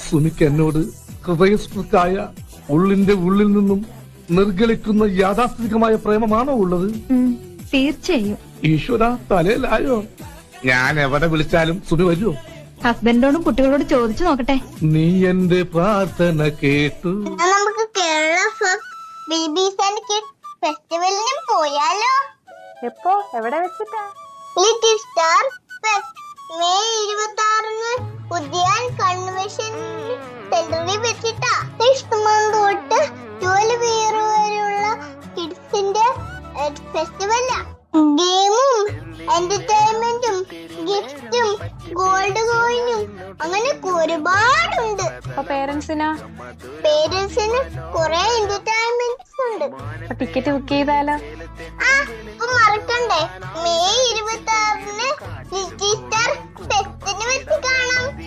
സുമിക്ക് എന്നോട് ഹൃദയസ്പൃക്കായ ഉള്ളിന്റെ ഉള്ളിൽ നിന്നും നിർഗളിക്കുന്ന യാഥാസ്ഥിതികമായ പ്രേമമാണോ ഉള്ളത്? തീർച്ചയായും. ഈശ്വര, തലയിലായോ? ഞാൻ എവിടെ വിളിച്ചാലും സുമി വരുമോ? ഹസ്ബൻഡോടും കുട്ടികളോട് ചോദിച്ചു നോക്കട്ടെ. നീ എന്റെ പ്രാർത്ഥന കേട്ടു. നമുക്ക് കേരള ബേബീസ് ആൻഡ് കിഡ്സ് ഫെസ്റ്റിവലിനും പോയാലോ? എപ്പോ, എവിടെ വെച്ചിട്ടാ? Little star fest May 26 Udyan convention സെന്ററിൽ വെച്ചിട്ടാ. നെക്സ്റ്റ് മന്ത് തൊട്ട് 12 ഇയർ വരെയുള്ള കിഡ്സിന്റെ ഫെസ്റ്റിവലാ. ഗെയിമും എന്റർടൈൻമെന്റും ഗിഫ്റ്റും ഗോൾഡ് കോയിനും അങ്ങനെ ഒരുപാടുണ്ട്. പേരൻസിന് കുറെ എന്റർടൈൻമെന്റ്സ് ഉണ്ട്. ടിക്കറ്റ് ബുക്ക് ചെയ്താലോ? ഇപ്പൊ മറക്കണ്ടേ, മെയ് 26 ലിറ്റിൽ സ്റ്റാർ ഫെസ്റ്റിന് വെച്ച് കാണാം.